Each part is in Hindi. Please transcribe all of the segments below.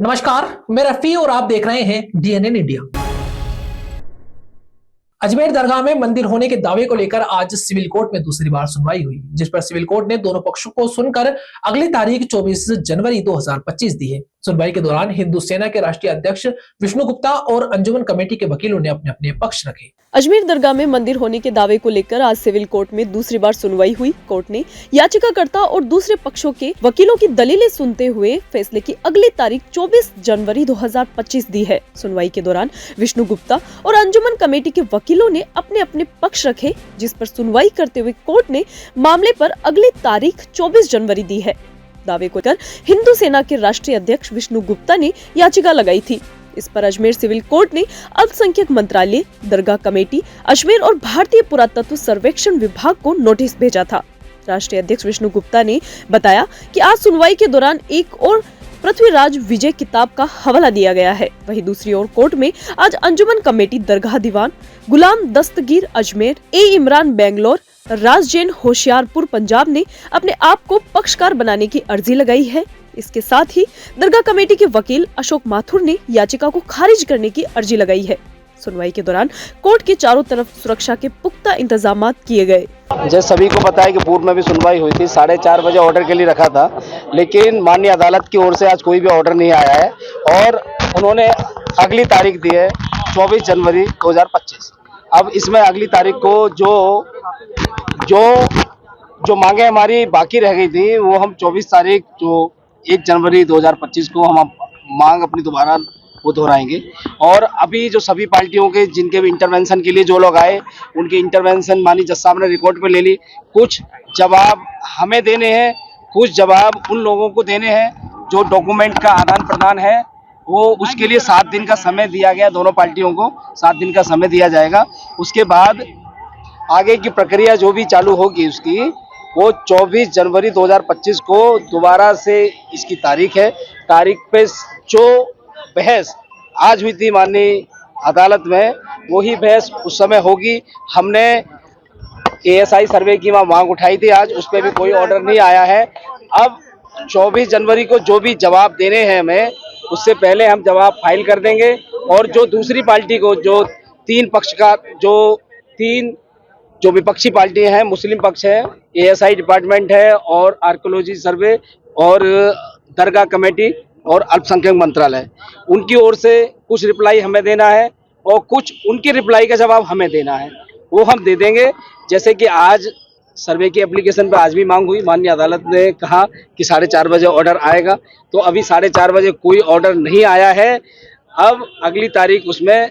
नमस्कार, मैं रफी और आप देख रहे हैं डीएनएन इंडिया। अजमेर दरगाह में मंदिर होने के दावे को लेकर आज सिविल कोर्ट में दूसरी बार सुनवाई हुई, जिस पर सिविल कोर्ट ने दोनों पक्षों को सुनकर अगली तारीख 24 जनवरी 2025 दी है। सुनवाई के दौरान हिंदू सेना के राष्ट्रीय अध्यक्ष विष्णु गुप्ता और अंजुमन कमेटी के वकीलों ने अपने अपने पक्ष रखे। अजमेर दरगाह में मंदिर होने के दावे को लेकर आज सिविल कोर्ट में दूसरी बार सुनवाई हुई। कोर्ट ने याचिकाकर्ता और दूसरे पक्षों के वकीलों की दलीलें सुनते हुए फैसले की अगली तारीख 24 जनवरी 2025 दी है। सुनवाई के दौरान विष्णु गुप्ता और अंजुमन कमेटी के वकीलों ने अपने अपने पक्ष रखे, जिस पर सुनवाई करते हुए कोर्ट ने मामले पर अगली तारीख 24 जनवरी दी है। दावे को लेकर हिंदू सेना के राष्ट्रीय अध्यक्ष विष्णु गुप्ता ने याचिका लगाई थी। इस पर अजमेर सिविल कोर्ट ने अल्पसंख्यक मंत्रालय, दरगाह कमेटी, अजमेर और भारतीय पुरातत्व सर्वेक्षण विभाग को नोटिस भेजा था। राष्ट्रीय अध्यक्ष विष्णु गुप्ता ने बताया कि आज सुनवाई के दौरान एक और पृथ्वीराज विजय किताब का हवाला दिया गया है। वहीं दूसरी ओर कोर्ट में आज अंजुमन कमेटी दरगाह दीवान गुलाम दस्तगीर अजमेर, इमरान बेंगलोर, राज जैन होशियारपुर पंजाब ने अपने आप को पक्षकार बनाने की अर्जी लगाई है। इसके साथ ही दरगाह कमेटी के वकील अशोक माथुर ने याचिका को खारिज करने की अर्जी लगाई है। सुनवाई के दौरान कोर्ट के चारों तरफ सुरक्षा के पुख्ता इंतजाम किए गए। जैसे सभी को पता है कि पूर्व में भी सुनवाई हुई थी, 4:30 बजे ऑर्डर के लिए रखा था, लेकिन माननीय अदालत की ओर से आज कोई भी ऑर्डर नहीं आया है और उन्होंने अगली तारीख दी है 24 जनवरी 2025। अब इसमें अगली तारीख को जो मांगे हमारी बाकी रह गई थी वो हम 24 तारीख जो 1 जनवरी 2025 को हम मांग अपनी दोबारा वो दोहराएंगे। और अभी जो सभी पार्टियों के जिनके भी इंटरवेंशन के लिए जो लोग आए उनके इंटरवेंशन मानी जज साहब ने रिकॉर्ड पे ले ली। कुछ जवाब हमें देने हैं, कुछ जवाब उन लोगों को देने हैं जो डॉक्यूमेंट का आदान प्रदान है वो उसके लिए 7 दिन का समय दिया गया। दोनों पार्टियों को 7 दिन का समय दिया जाएगा। उसके बाद आगे की प्रक्रिया जो भी चालू होगी उसकी वो 24 जनवरी 2025 को दोबारा से इसकी तारीख है। तारीख पे जो बहस आज हुई थी माननीय अदालत में वही बहस उस समय होगी। हमने एएसआई सर्वे की वहाँ मांग उठाई थी, आज उस पर भी कोई ऑर्डर नहीं आया है। अब 24 जनवरी को जो भी जवाब देने हैं हमें उससे पहले हम जवाब फाइल कर देंगे। और जो दूसरी पार्टी को जो जो विपक्षी पार्टी है, मुस्लिम पक्ष है, एएसआई डिपार्टमेंट है और आर्कियोलॉजी सर्वे और दरगाह कमेटी और अल्पसंख्यक मंत्रालय, उनकी ओर से कुछ रिप्लाई हमें देना है और कुछ उनकी रिप्लाई का जवाब हमें देना है, वो हम दे देंगे। जैसे कि आज सर्वे की एप्लीकेशन पर आज भी मांग हुई, माननीय अदालत ने कहा कि 4:30 बजे ऑर्डर आएगा, तो अभी 4:30 बजे कोई ऑर्डर नहीं आया है। अब अगली तारीख उसमें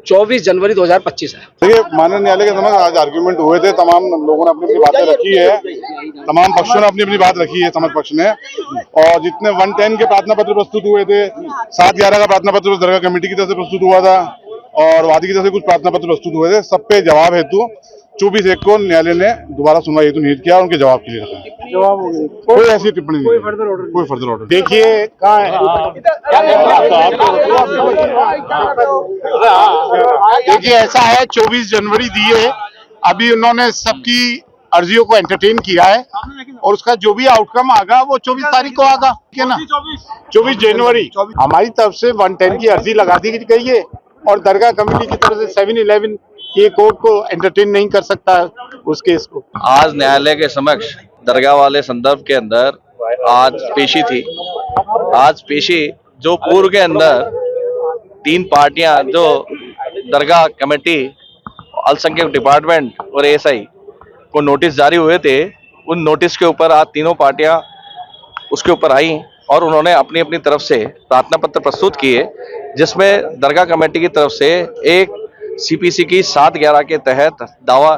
24 जनवरी 2025 है। देखिए, माननीय न्यायालय के समक्ष आज आर्ग्यूमेंट हुए थे, तमाम लोगों ने अपनी अपनी बातें रखी है, तमाम पक्षों ने अपनी अपनी बात रखी है, समझ पक्ष ने। और जितने 110 के प्रार्थना पत्र प्रस्तुत हुए थे, 7/11 का प्रार्थना पत्र दरगाह कमेटी की तरफ से प्रस्तुत हुआ था और वादी की तरफ से कुछ प्रार्थना पत्र प्रस्तुत हुए थे, सब पे जवाब हेतु 24/1 को न्यायालय ने दोबारा सुनवाई हेतु निहित किया और उनके जवाब के लिए रखा। जवाब हो गया, कोई ऐसी टिप्पणी नहीं, कोई फर्दर ऑर्डर देखिए कहाँ है। देखिए, ऐसा है 24 जनवरी दी है, अभी उन्होंने सबकी अर्जियों को एंटरटेन किया है और उसका जो भी आउटकम आगा वो 24 तारीख को आगा, ठीक है ना। 24 जनवरी हमारी तरफ से 110 की अर्जी लगा दी गई है और दरगाह कमेटी की तरफ से 711 के कोर्ट को एंटरटेन नहीं कर सकता उस केस को। आज न्यायालय के समक्ष दरगाह वाले संदर्भ के अंदर आज पेशी थी। आज पेशी जो पूर्व के अंदर 3 पार्टियां जो दरगाह कमेटी, अल्पसंख्यक डिपार्टमेंट और एएसआई को नोटिस जारी हुए थे, उन नोटिस के ऊपर आज तीनों पार्टियां उसके ऊपर आई और उन्होंने अपनी अपनी तरफ से प्रार्थना पत्र प्रस्तुत किए, जिसमें दरगाह कमेटी की तरफ से एक सीपीसी की 7/11 के तहत दावा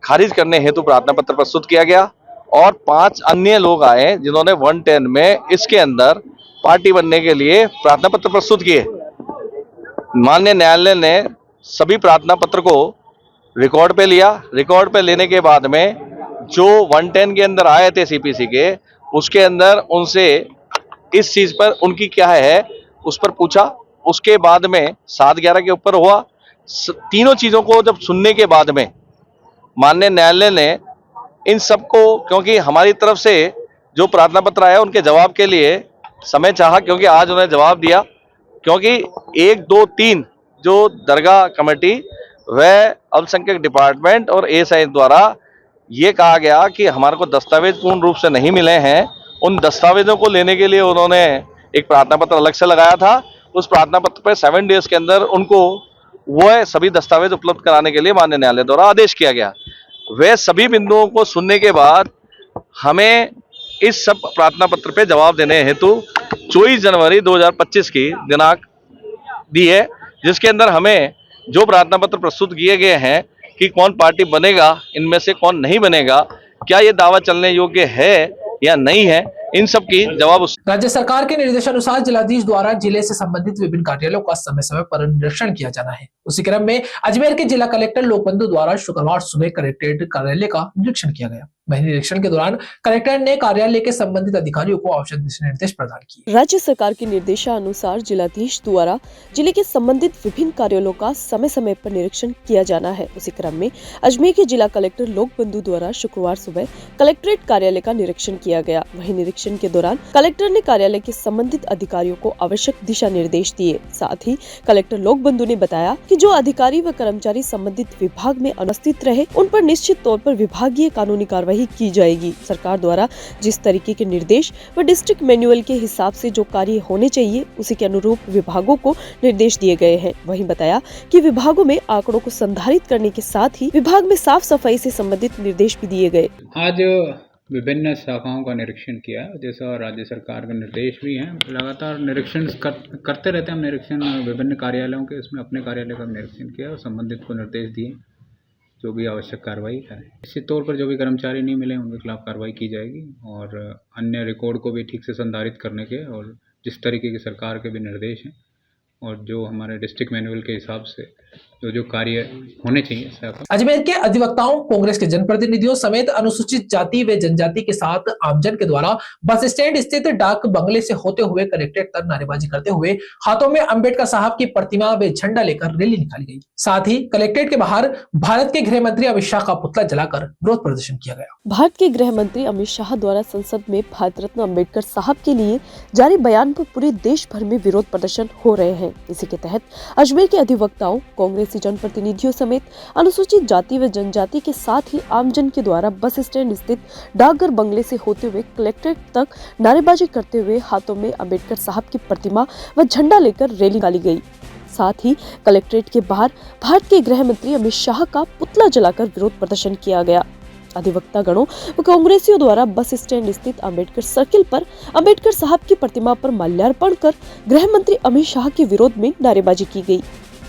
खारिज करने हेतु प्रार्थना पत्र प्रस्तुत किया गया और 5 अन्य लोग आए जिन्होंने 110 में इसके अंदर पार्टी बनने के लिए प्रार्थना पत्र प्रस्तुत किए। माननीय न्यायालय ने सभी प्रार्थना पत्र को रिकॉर्ड पे लिया। रिकॉर्ड पे लेने के बाद में जो 110 के अंदर आए थे सीपीसी के, उसके अंदर उनसे इस चीज पर उनकी क्या है उस पर पूछा। उसके बाद में 7/11 के ऊपर हुआ। तीनों चीजों को जब सुनने के बाद में माननीय न्यायालय ने इन सबको, क्योंकि हमारी तरफ से जो प्रार्थना पत्र आया उनके जवाब के लिए समय चाहा, क्योंकि आज उन्हें जवाब दिया, क्योंकि 1, 2, 3 जो दरगाह कमेटी व अल्पसंख्यक डिपार्टमेंट और एएसआई द्वारा ये कहा गया कि हमारे को दस्तावेज पूर्ण रूप से नहीं मिले हैं, उन दस्तावेजों को लेने के लिए उन्होंने एक प्रार्थना पत्र अलग से लगाया था। उस प्रार्थना पत्र पर 7 डेज के अंदर उनको वह सभी दस्तावेज उपलब्ध कराने के लिए माननीय न्यायालय द्वारा आदेश किया गया। वे सभी बिंदुओं को सुनने के बाद हमें इस सब प्रार्थना पत्र पे जवाब देने हेतु 24 जनवरी 2025 की दिनांक दी है, जिसके अंदर हमें जो प्रार्थना पत्र प्रस्तुत किए गए हैं कि कौन पार्टी बनेगा, इनमें से कौन नहीं बनेगा, क्या ये दावा चलने योग्य है या नहीं है, इन सब की जवाब राज्य सरकार के निर्देशानुसार जिलाधीश द्वारा जिले से संबंधित विभिन्न कार्यालयों का समय समय पर निरीक्षण किया जाना है। उसी क्रम में अजमेर के जिला कलेक्टर लोकबंधु द्वारा शुक्रवार सुबह कलेक्ट्रेट कार्यालय का निरीक्षण किया गया। वहीं निरीक्षण के दौरान कलेक्टर ने कार्यालय के संबंधित अधिकारियों को आवश्यक दिशा निर्देश प्रदान किए। राज्य सरकार के निर्देशानुसार जिलाधीश द्वारा जिले के संबंधित विभिन्न कार्यालयों का समय समय पर निरीक्षण किया जाना है। उसी क्रम में अजमेर के जिला कलेक्टर लोकबंधु द्वारा शुक्रवार सुबह कलेक्ट्रेट कार्यालय का निरीक्षण किया गया। वहीं निरीक्षण के दौरान कलेक्टर ने कार्यालय के संबंधित अधिकारियों को आवश्यक दिशा निर्देश दिए। साथ ही कलेक्टर लोकबंधु ने बताया कि जो अधिकारी व कर्मचारी संबंधित विभाग में अनुपस्थित रहे, उन पर निश्चित तौर पर विभागीय कानूनी कार्रवाई की जाएगी। सरकार द्वारा जिस तरीके के निर्देश व डिस्ट्रिक्ट मैनुअल के हिसाब से जो कार्य होने चाहिए, उसी के अनुरूप विभागों को निर्देश दिए गए हैं। वहीं बताया कि विभागों में आंकड़ों को संधारित करने के साथ ही विभाग में साफ सफाई से संबंधित निर्देश भी दिए गए। आज विभिन्न शाखाओं का निरीक्षण किया, जैसा राज्य सरकार के निर्देश भी हैं। लगातार निरीक्षण करते रहते हैं हम निरीक्षण विभिन्न कार्यालयों के, इसमें अपने कार्यालय का निरीक्षण किया और संबंधित को निर्देश दिए जो भी आवश्यक कार्रवाई करें। निश्चित तौर पर जो भी कर्मचारी नहीं मिले उनके खिलाफ कार्रवाई की जाएगी और अन्य रिकॉर्ड को भी ठीक से संधारित करने के और जिस तरीके के सरकार के भी निर्देश हैं और जो हमारे डिस्ट्रिक्ट मैनुअल के हिसाब से जो कार्य होने चाहिए। अजमेर के अधिवक्ताओं, कांग्रेस के जनप्रतिनिधियों समेत अनुसूचित जाति व जनजाति के साथ आमजन के द्वारा बस स्टैंड स्थित डाक बंगले से होते हुए कलेक्ट्रेट तक नारेबाजी करते हुए हाथों में अंबेडकर साहब की प्रतिमा व झंडा लेकर रैली निकाली गई। साथ ही कलेक्ट्रेट के बाहर भारत के गृह मंत्री अमित शाह का पुतला जलाकर विरोध प्रदर्शन किया गया। भारत के गृह मंत्री अमित शाह द्वारा संसद में भारत रत्न अंबेडकर साहब के लिए जारी बयान पर पूरे देश भर में विरोध प्रदर्शन हो रहे हैं। इसी के तहत अजमेर के अधिवक्ताओं, कांग्रेसी जनप्रतिनिधियों समेत अनुसूचित जाति व जनजाति के साथ ही आमजन के द्वारा बस स्टैंड स्थित डाकघर बंगले से होते हुए कलेक्ट्रेट तक नारेबाजी करते हुए हाथों में अंबेडकर साहब की प्रतिमा व झंडा लेकर रैली निकाली गई। साथ ही कलेक्ट्रेट के बाहर भारत के गृह मंत्री अमित शाह का पुतला जलाकर विरोध प्रदर्शन किया गया। अधिवक्ता गणों व कांग्रेसियों द्वारा बस स्टैंड स्थित अंबेडकर सर्किल पर अंबेडकर साहब की प्रतिमा पर माल्यार्पण कर गृह मंत्री अमित शाह के विरोध में नारेबाजी की गई।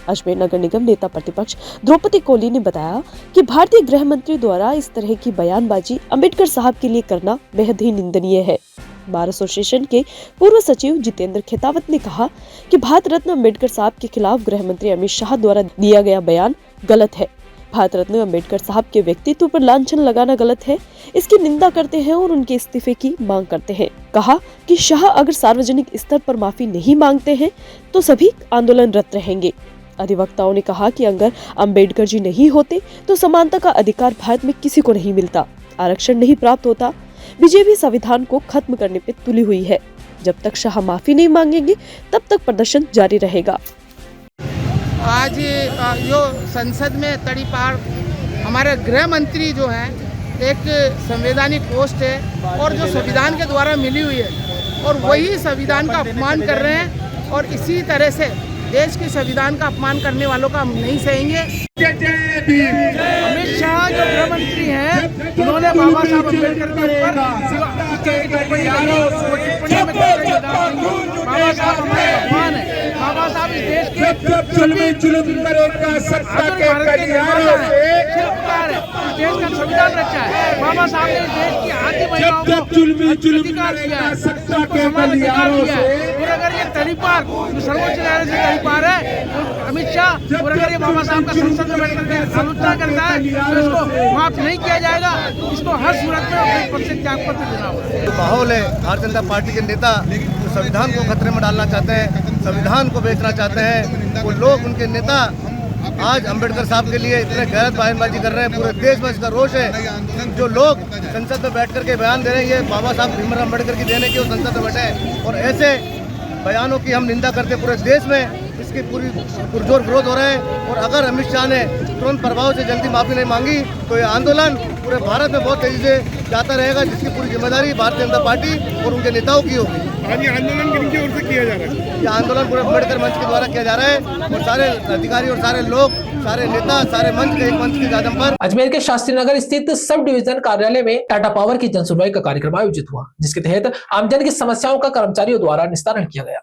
अजमेर नगर निगम नेता प्रतिपक्ष द्रौपदी कोहली ने बताया कि भारतीय गृह मंत्री द्वारा इस तरह की बयानबाजी अंबेडकर साहब के लिए करना बेहद ही निंदनीय है। बार एसोसिएशन के पूर्व सचिव जितेंद्र खेतावत ने कहा कि भारत रत्न अंबेडकर साहब के खिलाफ गृह मंत्री अमित शाह द्वारा दिया गया बयान गलत है। भारत रत्न अंबेडकर साहब के व्यक्तित्व पर लांछन लगाना गलत है। इसकी निंदा करते हैं और उनके इस्तीफे की मांग करते हैं। कहा कि शाह अगर सार्वजनिक स्तर पर माफी नहीं मांगते हैं तो सभी आंदोलनरत रहेंगे। अधिवक्ताओं ने कहा कि अगर अंबेडकर जी नहीं होते तो समानता का अधिकार भारत में किसी को नहीं मिलता, आरक्षण नहीं प्राप्त होता। बीजेपी संविधान को खत्म करने पे तुली हुई है। जब तक शाह माफी नहीं मांगेंगे तब तक प्रदर्शन जारी रहेगा। आज जो संसद में तड़ीपार हमारे गृह मंत्री जो है एक संवैधानिक पोस्ट है और जो संविधान के द्वारा मिली हुई है और वही संविधान का अपमान कर रहे हैं और इसी तरह से देश के संविधान का अपमान करने वालों का हम नहीं सहेंगे। अमित शाह जो गृह मंत्री हैं उन्होंने बाबा साहब अम्बेडकर के ऊपर बाबा साहब हमारे भगवान है। बाबा साहब इस देश के शिल्पकार है, इस देश का संविधान रचा है। बाबा साहब ने इस देश की आधी महिलाओं को अधिकार दिया है, समान अधिकार दिया है। और अगर ये तड़ीपार जो सर्वोच्च न्यायालय से तड़ीपार है अमित शाह, और अगर ये बाबा साहब का संसद में बैठ करके आलोचना करता है तो इसको माफ नहीं किया जाएगा। इसको हर सूरत में अपने पद से त्याग पत्र देना होगा। माहौल है, भारतीय जनता पार्टी के नेता संविधान को खतरे में डालना चाहते हैं, संविधान को बेचना चाहते हैं। वो लोग, उनके नेता आज अंबेडकर साहब के लिए इतने गलत बयानबाजी कर रहे हैं, पूरे देश में इसका रोष है। जो लोग संसद में बैठ करके बयान दे रहे हैं, ये बाबा साहब भीमराव अम्बेडकर की देने के वो संसद में बैठे हैं, और ऐसे बयानों की हम निंदा करते पूरे देश में इसकी पूरी पुरजोर विरोध हो रहा है। और अगर अमित शाह ने तुरंत प्रभाव से जल्दी माफी नहीं मांगी तो ये आंदोलन पूरे भारत में बहुत तेजी से जाता रहेगा, जिसकी पूरी जिम्मेदारी भारतीय जनता पार्टी और उनके नेताओं की होगी। आज ये आंदोलन किनकी ओर से किया जा रहा है? ये आंदोलन पूरे अम्बेडकर मंच के द्वारा किया जा रहा है, और सारे अधिकारी और सारे लोग, सारे नेता, सारे मंच के एक मंच की कदम पर अजमेर के शास्त्री नगर स्थित सब डिवीजन कार्यालय में टाटा पावर की जनसुनवाई का कार्यक्रम आयोजित हुआ, जिसके तहत आमजन की समस्याओं का कर्मचारियों द्वारा निस्तारण किया गया।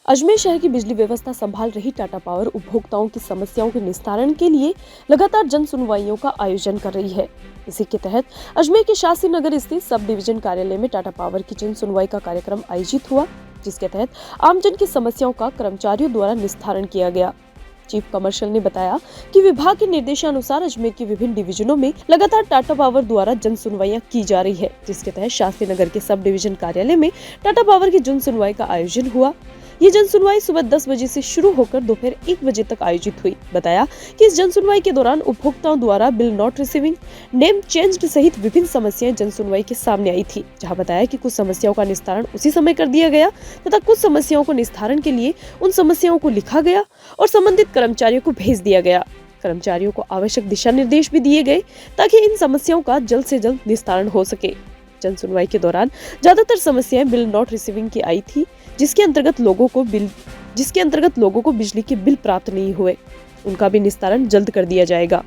अजमेर शहर की बिजली व्यवस्था संभाल रही टाटा पावर उपभोक्ताओं की समस्याओं के निस्तारण के लिए लगातार जन सुनवाइयों का आयोजन कर रही है। इसी के तहत अजमेर के शास्त्री नगर स्थित सब डिवीजन कार्यालय में टाटा पावर की जन सुनवाई का कार्यक्रम आयोजित हुआ, जिसके तहत आमजन की समस्याओं का कर्मचारियों द्वारा निस्तारण किया गया। चीफ कमर्शियल ने बताया कि विभाग के निर्देशानुसार अजमेर के विभिन्न डिवीजनों में लगातार टाटा पावर द्वारा जन सुनवाइयां की जा रही है, जिसके तहत शास्त्री नगर के सब डिवीजन कार्यालय में टाटा पावर की जन सुनवाई का आयोजन हुआ। ये जन सुनवाई सुबह 10 बजे से शुरू होकर दोपहर 1 बजे तक आयोजित हुई। बताया कि इस जन सुनवाई के दौरान उपभोक्ताओं द्वारा bill not receiving, name changed सहित विभिन्न समस्याएं जन सुनवाई के सामने आई थी, जहां बताया कि कुछ समस्याओं का निस्तारण उसी समय कर दिया गया तथा कुछ समस्याओं को निस्तारण के लिए उन समस्याओं को लिखा गया और संबंधित कर्मचारियों को भेज दिया गया। कर्मचारियों को आवश्यक दिशा निर्देश भी दिए गए ताकि इन समस्याओं का जल्द से जल्द निस्तारण हो सके। जन सुनवाई के दौरान ज्यादातर समस्याएं बिल नॉट रिसीविंग की आई थी, जिसके अंतर्गत लोगों को बिजली के बिल प्राप्त नहीं हुए, उनका भी निस्तारण जल्द कर दिया जाएगा।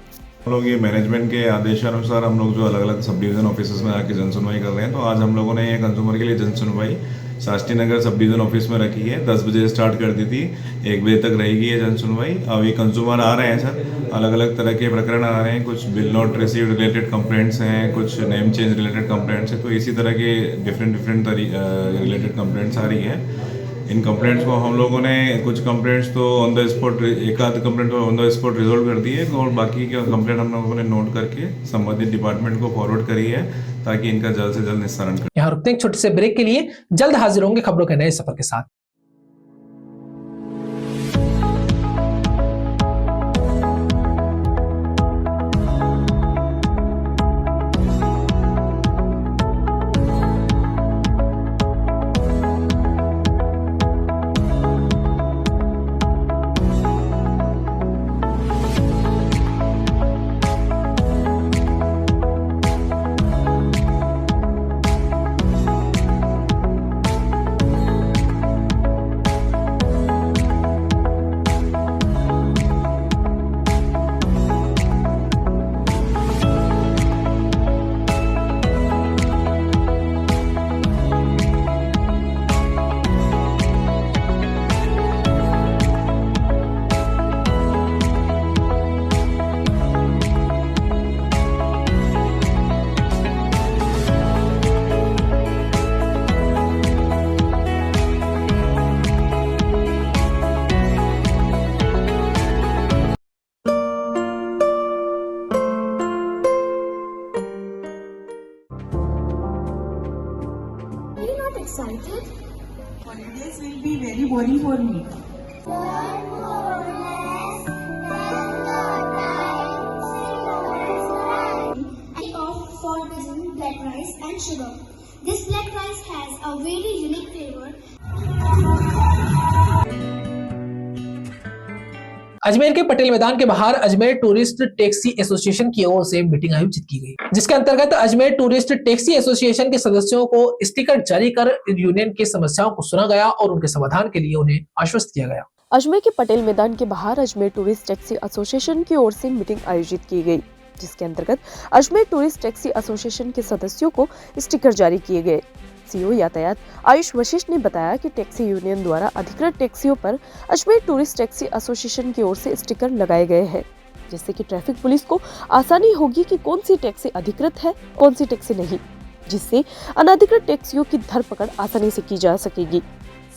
हम लोग ये मैनेजमेंट के आदेशानुसार हम लोग जो अलग अलग सब डिवीजन ऑफिस में आके जन सुनवाई कर रहे हैं, तो आज हम लोगों ने ये कंज्यूमर के लिए जन सुनवाई Shastri Nagar sub division office में रखी है। 10 बजे स्टार्ट कर दी थी, 1 बजे तक रहेगी ये जन सुनवाई। अब ये कंज्यूमर आ रहे हैं सर, अलग अलग तरह के प्रकरण आ रहे हैं, कुछ bill not receive related complaints हैं, कुछ नेम चेंज रिलेटेड कंप्लेंट्स हैं, तो इसी तरह के डिफरेंट रिलेटेड कंप्लेंट्स आ रही है। इन कंप्लेंट्स को हम लोगों ने कुछ कंप्लेंट्स तो ऑन द स्पॉट, एक आध complaint on the spot resolve कर दी है, और बाकी के कंप्लेंट हम लोगों ने नोट करके संबंधित डिपार्टमेंट को फॉरवर्ड करी है ताकि इनका जल्द से जल्द निस्तारण करें। यहाँ रुकते हैं छोटे से ब्रेक के लिए, जल्द हाजिर होंगे खबरों के नए सफर के साथ। Excited? Holidays will be very boring for me. I opt for visiting black rice and sugar. This black rice has a very unique flavor. Ajmer के पटेल मैदान के बाहर अजमेर टूरिस्ट टैक्सी एसोसिएशन की ओर से मीटिंग आयोजित की गई, जिसके अंतर्गत अजमेर टूरिस्ट टैक्सी एसोसिएशन के सदस्यों को स्टिकर जारी कर यूनियन की समस्याओं को सुना गया और उनके समाधान के लिए उन्हें आश्वस्त किया गया। अजमेर के पटेल मैदान के बाहर अजमेर टूरिस्ट टैक्सी एसोसिएशन की ओर से मीटिंग आयोजित की गई, जिसके अंतर्गत अजमेर टूरिस्ट टैक्सी एसोसिएशन के सदस्यों को स्टिकर जारी किए गए। सीओ यातायात आयुष वशिष्ठ ने बताया कि टैक्सी यूनियन द्वारा अधिकृत टैक्सियों पर अजमेर टूरिस्ट टैक्सी एसोसिएशन की ओर से स्टिकर लगाए गए हैं, जिससे कि ट्रैफिक पुलिस को आसानी होगी कि कौन सी टैक्सी अधिकृत है, कौन सी टैक्सी नहीं, जिससे अनधिकृत टैक्सियों की धरपकड़ आसानी से की जा सकेगी।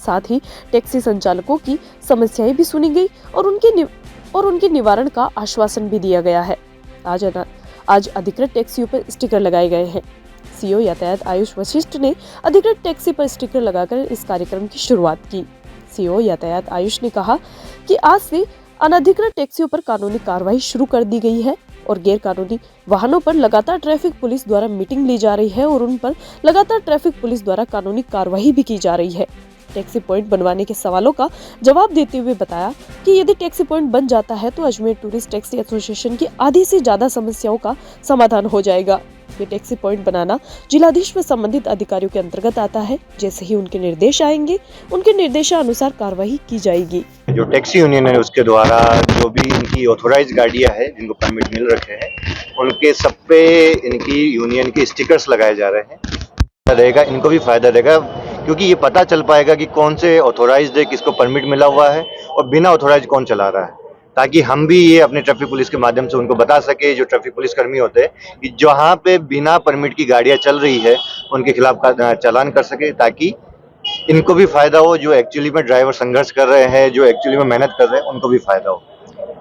साथ ही टैक्सी संचालकों की समस्याएं भी सुनी गई और उनके निवारण का आश्वासन भी दिया गया है। आज अधिकृत टैक्सियों पर स्टिकर लगाए गए हैं। सीओ यातायात आयुष वशिष्ठ ने अधिकृत टैक्सी पर स्टिकर लगाकर इस कार्यक्रम की शुरुआत की। सीओ यातायात आयुष ने कहा कि आज से अनधिकृत टैक्सियों पर कानूनी कार्रवाई शुरू कर दी गई है और गैर कानूनी वाहनों पर लगातार ट्रैफिक पुलिस द्वारा मीटिंग ली जा रही है और उन पर लगातार ट्रैफिक पुलिस द्वारा कानूनी कार्रवाई भी की जा रही है। टैक्सी पॉइंट बनवाने के सवालों का जवाब देते हुए बताया कि यदि टैक्सी पॉइंट बन जाता है तो अजमेर टूरिस्ट टैक्सी एसोसिएशन की आधी से ज्यादा समस्याओं का समाधान हो जाएगा। ये टैक्सी पॉइंट बनाना जिलाधीश व संबंधित अधिकारियों के अंतर्गत आता है। जैसे ही उनके निर्देश आएंगे उनके निर्देशानुसार कार्रवाई की जाएगी। जो टैक्सी यूनियन है उसके द्वारा जो भी इनकी ऑथोराइज गाड़ियां है जिनको परमिट मिल रखे हैं उनके सब पे इनकी यूनियन के स्टिकर्स लगाए जा रहे हैं। रहेगा इनको भी फायदा रहेगा क्योंकि ये पता चल पाएगा कि कौन से ऑथोराइज्ड है, किसको परमिट मिला हुआ है और बिना ऑथोराइज कौन चला रहा है, ताकि हम भी ये अपने ट्रैफिक पुलिस के माध्यम से उनको बता सके, जो ट्रैफिक पुलिस कर्मी होते हैं कि जहाँ पे बिना परमिट की गाड़ियाँ चल रही है उनके खिलाफ चालान कर सके, ताकि इनको भी फायदा हो, जो एक्चुअली में ड्राइवर संघर्ष कर रहे हैं, जो एक्चुअली में मेहनत कर रहे हैं उनको भी फायदा हो।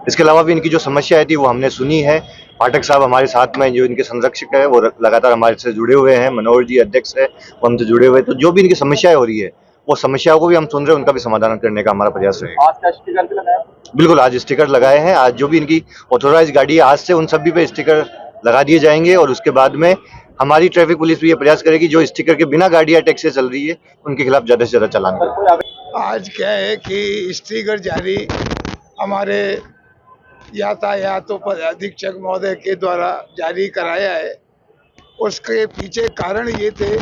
इसके अलावा भी इनकी जो समस्याएं थी वो हमने सुनी है। पाठक साहब हमारे साथ में जो इनके संरक्षक है वो लगातार हमारे से जुड़े हुए हैं, मनोहर जी अध्यक्ष है वो हमसे जुड़े हुए हैं। तो जो भी इनकी समस्याएं हो रही है वो समस्याओं को भी हम सुन रहे हैं, उनका भी समाधान करने का हमारा प्रयास रहेगा। आज का स्टिकर भी लगाया? बिल्कुल, आज स्टिकर लगाए हैं। आज जो भी इनकी ऑथोराइज गाड़ी है आज से उन सभी पे स्टिकर लगा दिए जाएंगे और उसके बाद में हमारी ट्रैफिक पुलिस भी ये प्रयास करेगी जो स्टिकर के बिना गाड़ियां टैक्सी चल रही है उनके खिलाफ ज्यादा से ज्यादा चालान करें। आज क्या है कि स्टिकर जारी हमारे यातायात अधीक्षक महोदय के द्वारा जारी कराया है। उसके पीछे कारण ये थे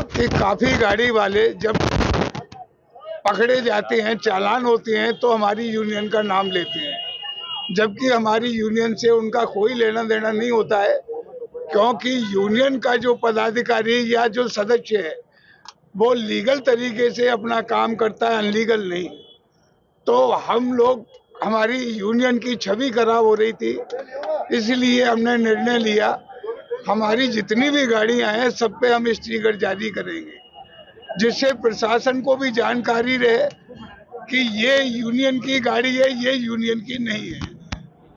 कि काफी गाड़ी वाले जब पकड़े जाते हैं, चालान होते हैं तो हमारी यूनियन का नाम लेते हैं, जबकि हमारी यूनियन से उनका कोई लेना देना नहीं होता है, क्योंकि यूनियन का जो पदाधिकारी या जो सदस्य है वो लीगल तरीके से अपना काम करता है, अनलीगल नहीं। तो हम लोग, हमारी यूनियन की छवि खराब हो रही थी, इसलिए हमने निर्णय लिया हमारी जितनी भी गाड़ियां हैं सब पे हम स्टिकर जारी करेंगे, जिससे प्रशासन को भी जानकारी रहे कि ये यूनियन की गाड़ी है, ये यूनियन की नहीं है।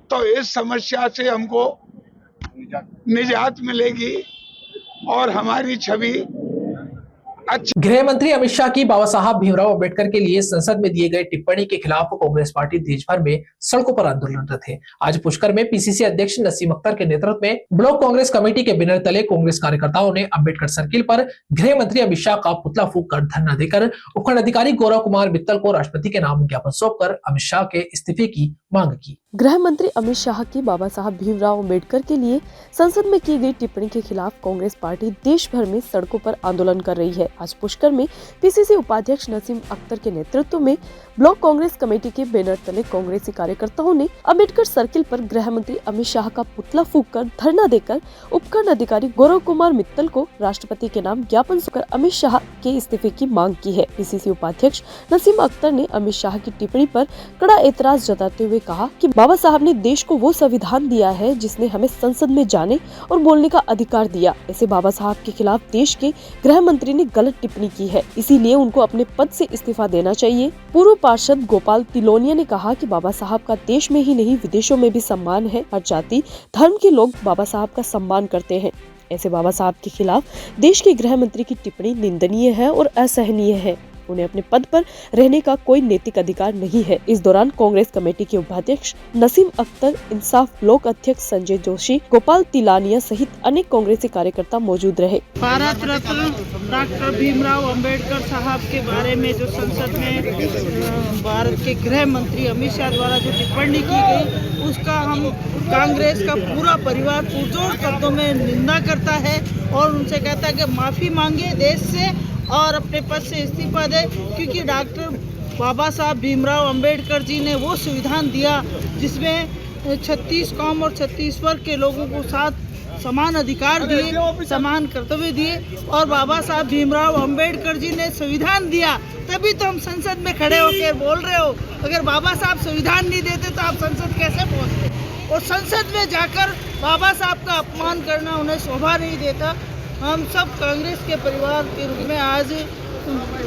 तो इस समस्या से हमको निजात मिलेगी और हमारी छवि अच्छी। गृह मंत्री अमित शाह की बाबा साहब भीमराव अंबेडकर के लिए संसद में दिए गए टिप्पणी के खिलाफ कांग्रेस पार्टी देश भर में सड़कों पर आंदोलनरत है। आज पुष्कर में पीसीसी अध्यक्ष नसीम अख्तर के नेतृत्व में ब्लॉक कांग्रेस कमेटी के बैनर तले कांग्रेस कार्यकर्ताओं ने अंबेडकर सर्किल पर गृह मंत्री अमित शाह का पुतला फूंक कर धरना देकर उपखंड अधिकारी गौरव कुमार मित्तल को राष्ट्रपति के नाम ज्ञापन सौंपकर अमित शाह के इस्तीफे की मांग की। गृह मंत्री अमित शाह की बाबा साहब भीमराव अंबेडकर के लिए संसद में की गई टिप्पणी के खिलाफ कांग्रेस पार्टी देश भर में सड़कों पर आंदोलन कर रही है। आज पुष्कर में पीसीसी उपाध्यक्ष नसीम अख्तर के नेतृत्व में ब्लॉक कांग्रेस कमेटी के बैनर तले कांग्रेसी कार्यकर्ताओं ने अंबेडकर सर्किल पर गृह मंत्री अमित शाह का पुतला फूंककर धरना देकर उपखंड अधिकारी गौरव कुमार मित्तल को राष्ट्रपति के नाम ज्ञापन सौंपकर अमित शाह के इस्तीफे की मांग की है। पीसीसी उपाध्यक्ष नसीम अख्तर ने अमित शाह की टिप्पणी पर कड़ा एतराज जताते हुए कहा कि बाबा साहब ने देश को वो संविधान दिया है जिसने हमें संसद में जाने और बोलने का अधिकार दिया। ऐसे बाबा साहब के खिलाफ देश के गृह मंत्री ने गलत टिप्पणी की है, इसीलिए उनको अपने पद से इस्तीफा देना चाहिए। पूर्व पार्षद गोपाल तिलोनिया ने कहा कि बाबा साहब का देश में ही नहीं विदेशों में भी सम्मान है। हर जाति धर्म के लोग बाबा साहब का सम्मान करते हैं। ऐसे बाबा साहब के खिलाफ देश के गृह मंत्री की टिप्पणी निंदनीय है और असहनीय है। उन्हें अपने पद पर रहने का कोई नैतिक अधिकार नहीं है। इस दौरान कांग्रेस कमेटी के उपाध्यक्ष नसीम अख्तर, इंसाफ ब्लॉक अध्यक्ष संजय जोशी, गोपाल तिलानिया सहित अनेक कांग्रेसी कार्यकर्ता मौजूद रहे। भारत रत्न डॉक्टर भीमराव अंबेडकर साहब के बारे में जो संसद में भारत के गृह मंत्री अमित शाह द्वारा जो टिप्पणी की गई, उसका हम कांग्रेस का पूरा परिवार पुरजोर शब्दों में निंदा करता है और उनसे कहता है कि माफी मांगे देश से और अपने पद से इस्तीफा दे, क्योंकि डॉक्टर बाबा साहब भीमराव अंबेडकर जी ने वो संविधान दिया जिसमें 36 कौम और 36 वर्ग के लोगों को साथ समान अधिकार दिए, समान कर्तव्य दिए। और बाबा साहब भीमराव अंबेडकर जी ने संविधान दिया, तभी तो हम संसद में खड़े होकर बोल रहे हो। अगर बाबा साहब संविधान नहीं देते तो आप संसद कैसे पहुंचते? और संसद में जाकर बाबा साहब का अपमान करना उन्हें शोभा नहीं देता। हम सब कांग्रेस के परिवार के रूप में आज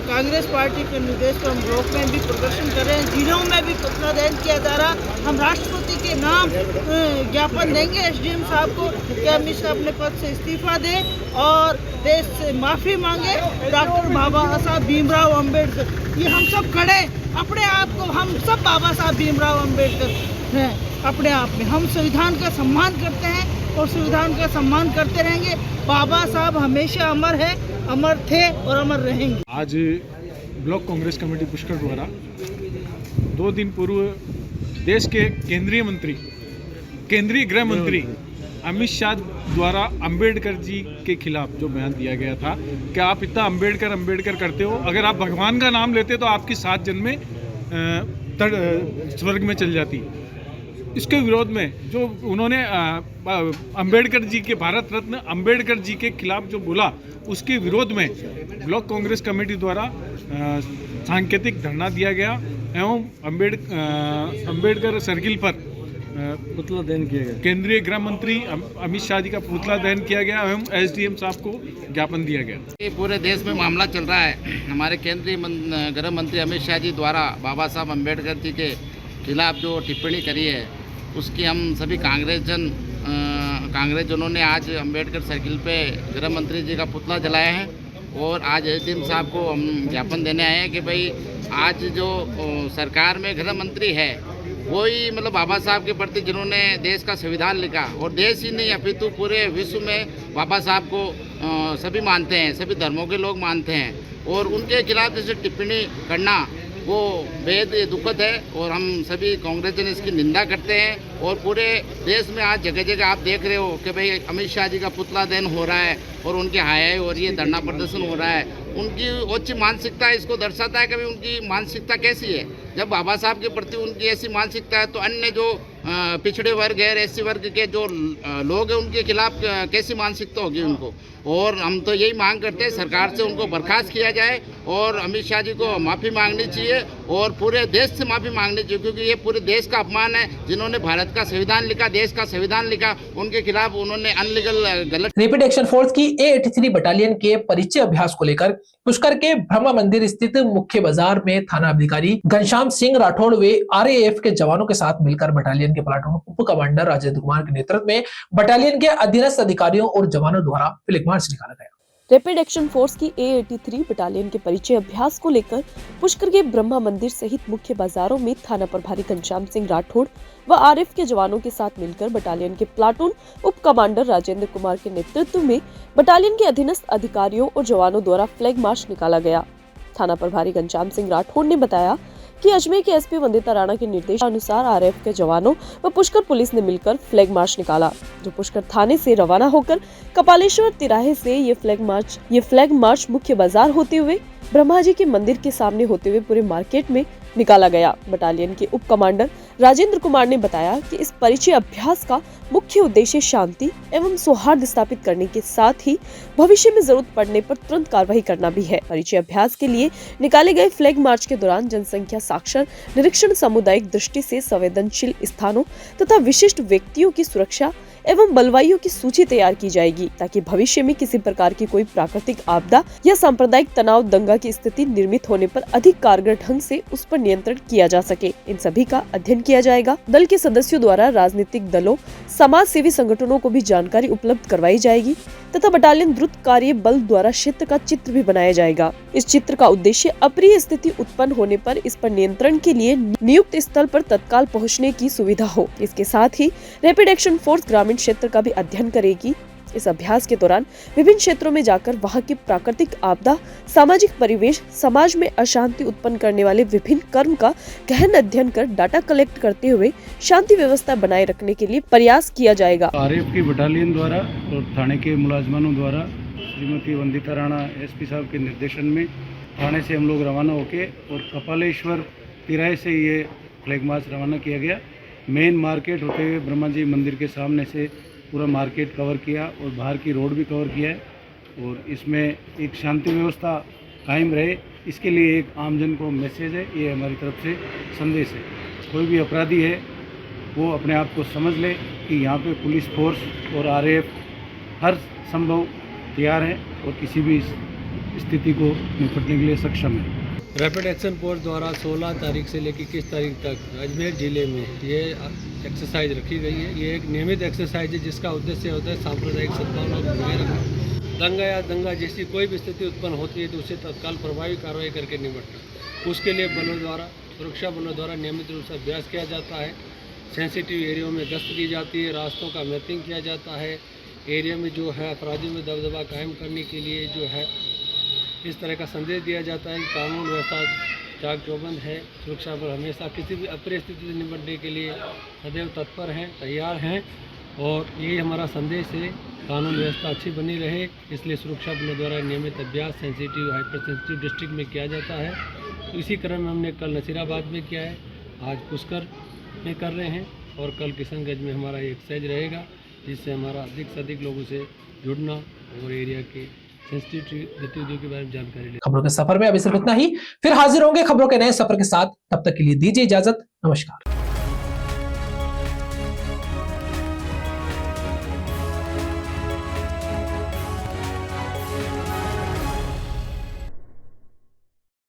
कांग्रेस पार्टी के निर्देश पर हम ब्लॉक में भी प्रदर्शन कर रहे हैं, जिलों में भी पुतला दहन किया जा रहा। हम राष्ट्रपति के नाम ज्ञापन देंगे एसडीएम साहब को कि अमित शाह अपने पद से इस्तीफा दें और देश से माफ़ी मांगे। डॉक्टर बाबा साहब भीमराव अंबेडकर, ये हम सब खड़े अपने आप को हम सब बाबा साहब भीमराव अंबेडकर हैं। अपने आप में हम संविधान का सम्मान करते हैं और संविधान का सम्मान करते रहेंगे। बाबा साहब हमेशा अमर है, अमर थे और अमर रहेंगे। आज ब्लॉक कांग्रेस कमेटी पुष्कर द्वारा 2 दिन पूर्व देश के केंद्रीय गृह मंत्री अमित शाह द्वारा अंबेडकर जी के खिलाफ जो बयान दिया गया था कि आप इतना अंबेडकर करते हो, अगर आप भगवान का नाम लेते तो आपकी 7 जन्में स्वर्ग में चल जाती। इसके विरोध में जो उन्होंने अंबेडकर जी के, भारत रत्न अंबेडकर जी के खिलाफ जो बोला, उसके विरोध में ब्लॉक कांग्रेस कमेटी द्वारा सांकेतिक धरना दिया गया एवं अंबेडकर सर्किल पर पुतला दहन किया गया। केंद्रीय गृह मंत्री अमित शाह जी का पुतला दहन किया गया एवं एसडीएम साहब को ज्ञापन दिया गया। पूरे देश में मामला चल रहा है। हमारे केंद्रीय गृह मंत्री अमित शाह जी द्वारा बाबा साहब अम्बेडकर जी के खिलाफ जो टिप्पणी करी है, उसकी हम सभी कांग्रेसजनों ने आज अम्बेडकर सर्किल पे गृह मंत्री जी का पुतला जलाया है और आज एसडीएम साहब को हम ज्ञापन देने आए हैं कि भाई आज जो सरकार में गृह मंत्री है वही मतलब बाबा साहब के प्रति जिन्होंने देश का संविधान लिखा, और देश ही नहीं अपितु पूरे विश्व में बाबा साहब को सभी मानते हैं, सभी धर्मों के लोग मानते हैं, और उनके खिलाफ जैसे टिप्पणी करना वो बेहद दुखद है और हम सभी कांग्रेसजन इसकी निंदा करते हैं। और पूरे देश में आज जगह जगह आप देख रहे हो कि भाई अमित शाह जी का पुतला दहन हो रहा है और उनकी हाई हो रही है, धरना प्रदर्शन हो रहा है। उनकी उच्च मानसिकता इसको दर्शाता है कि भाई उनकी मानसिकता कैसी है। जब बाबा साहब के प्रति उनकी ऐसी मानसिकता है तो अन्य जो पिछड़े वर्ग है, एससी वर्ग के जो लोग हैं उनके खिलाफ कैसी मानसिकता होगी उनको। और हम तो यही मांग करते हैं सरकार से उनको बर्खास्त किया जाए और अमित शाह जी को माफ़ी मांगनी चाहिए और पूरे देश से माफ़ी मांगनी चाहिए, क्योंकि ये पूरे देश का अपमान है। जिन्होंने भारत का संविधान लिखा, देश का संविधान लिखा, उनके खिलाफ उन्होंने अनलीगल गलत। रैपिड एक्शन फोर्स की A83 बटालियन के परिचय अभ्यास को लेकर पुष्कर के ब्रह्मा मंदिर स्थित मुख्य बाजार में थाना अधिकारी घनश्याम सिंह राठौड़ व RAF के जवानों के साथ मिलकर बटालियन के प्लाटून उप कमांडर राजेंद्र कुमार के नेतृत्व में बटालियन के अधीनस्थ अधिकारियों और जवानों द्वारा फ्लैग मार्च निकाला गया। रैपिड एक्शन फोर्स की A83 बटालियन के परिचय अभ्यास को लेकर पुष्कर के ब्रह्मा मंदिर सहित मुख्य बाजारों में थाना प्रभारी घनश्याम सिंह राठौड़ व RAF के जवानों के साथ मिलकर बटालियन के प्लाटून उप कमांडर राजेंद्र कुमार के नेतृत्व में बटालियन के अधीनस्थ अधिकारियों और जवानों द्वारा फ्लैग मार्च निकाला गया। थाना प्रभारी घनश्याम सिंह राठौड़ ने बताया कि अजमेर के एसपी वंदिता राणा के निर्देशानुसार RAF के जवानों व पुष्कर पुलिस ने मिलकर फ्लैग मार्च निकाला, जो पुष्कर थाने से रवाना होकर कपालेश्वर तिराहे से ये फ्लैग मार्च मुख्य बाजार होते हुए ब्रह्मा जी के मंदिर के सामने होते हुए पूरे मार्केट में निकाला गया। बटालियन के उप कमांडर राजेंद्र कुमार ने बताया कि इस परिचय अभ्यास का मुख्य उद्देश्य शांति एवं सौहार्द स्थापित करने के साथ ही भविष्य में जरूरत पड़ने पर तुरंत कार्रवाई करना भी है। परिचय अभ्यास के लिए निकाले गए फ्लैग मार्च के दौरान जनसंख्या साक्षर निरीक्षण, सामुदायिक दृष्टि से संवेदनशील स्थानों तथा विशिष्ट व्यक्तियों की सुरक्षा एवं बलवाइयों की सूची तैयार की जाएगी, ताकि भविष्य में किसी प्रकार की कोई प्राकृतिक आपदा या सांप्रदायिक तनाव, दंगा की स्थिति निर्मित होने पर अधिक कारगर ढंग से उस पर नियंत्रण किया जा सके। इन सभी का अध्ययन किया जाएगा। दल के सदस्यों द्वारा राजनीतिक दलों, समाज सेवी संगठनों को भी जानकारी उपलब्ध करवाई जाएगी तथा बटालियन द्रुत कार्य बल द्वारा क्षेत्र का चित्र भी बनाया जाएगा। इस चित्र का उद्देश्य अप्रिय स्थिति उत्पन्न होने पर इस पर नियंत्रण के लिए नियुक्त स्थल पर तत्काल पहुंचने की सुविधा हो। इसके साथ ही रैपिड एक्शन फोर्स ग्रामीण क्षेत्र का भी अध्ययन करेगी। इस अभ्यास के दौरान विभिन्न क्षेत्रों में जाकर वहां की प्राकृतिक आपदा, सामाजिक परिवेश, समाज में अशांति उत्पन्न करने वाले विभिन्न कर्म का गहन अध्ययन कर डाटा कलेक्ट करते हुए शांति व्यवस्था बनाए रखने के लिए प्रयास किया जाएगा। RAF की बटालियन द्वारा और थाने के मुलाजमानों द्वारा श्रीमती वंदिता राणा एसपी साहब के निर्देशन में थाने से हम लोग रवाना होके और कपालेश्वर तिराहे से ये फ्लैग मार्च रवाना किया गया। मेन मार्केट होते हुए ब्रह्मा जी मंदिर के सामने से पूरा मार्केट कवर किया और बाहर की रोड भी कवर किया है और इसमें एक शांति व्यवस्था कायम रहे, इसके लिए एक आमजन को मैसेज है, ये हमारी तरफ से संदेश है। कोई भी अपराधी है वो अपने आप को समझ ले कि यहाँ पे पुलिस फोर्स और RAF हर संभव तैयार है और किसी भी स्थिति को निपटने के लिए सक्षम है। रैपिड एक्शन फोर्स द्वारा 16 तारीख से लेकर 21 तारीख तक अजमेर ज़िले में ये एक्सरसाइज रखी गई है। ये एक नियमित एक्सरसाइज है जिसका उद्देश्य होता है सांप्रदायिक सद्भावना को बनाए रखना। दंगा या दंगा जैसी कोई भी स्थिति उत्पन्न होती है तो उसे तत्काल प्रभावी कार्रवाई करके निपटना। उसके लिए बलों द्वारा सुरक्षा बलों द्वारा नियमित रूप से अभ्यास किया जाता है। सेंसिटिव एरियो में गश्त की जाती है, रास्तों का मैपिंग किया जाता है। एरिया में जो है अपराधियों में दबदबा कायम करने के लिए जो है इस तरह का संदेश दिया जाता है कि कानून व्यवस्था चाक चौबंद है। सुरक्षा बल हमेशा किसी भी अपरिस्थिति से निपटने के लिए सदैव तत्पर हैं, तैयार हैं और यही हमारा संदेश है, कानून व्यवस्था अच्छी बनी रहे। इसलिए सुरक्षा बलों द्वारा नियमित अभ्यास सेंसिटिव हाइपर सेंसिटिव डिस्ट्रिक्ट में किया जाता है। तो इसी क्रम में हमने कल नसीराबाद में किया है, आज पुष्कर में कर रहे हैं और कल किशनगंज में हमारा ये एक्सरसाइज रहेगा, जिससे हमारा अधिक से अधिक लोगों से जुड़ना और एरिया के सेंसिटिव गतिविधियों के बारे में जानकारी लेना। खबरों के सफर में अभी सिर्फ इतना ही, फिर हाजिर होंगे खबरों के नए सफर के साथ। तब तक के लिए दीजिए इजाजत, नमस्कार।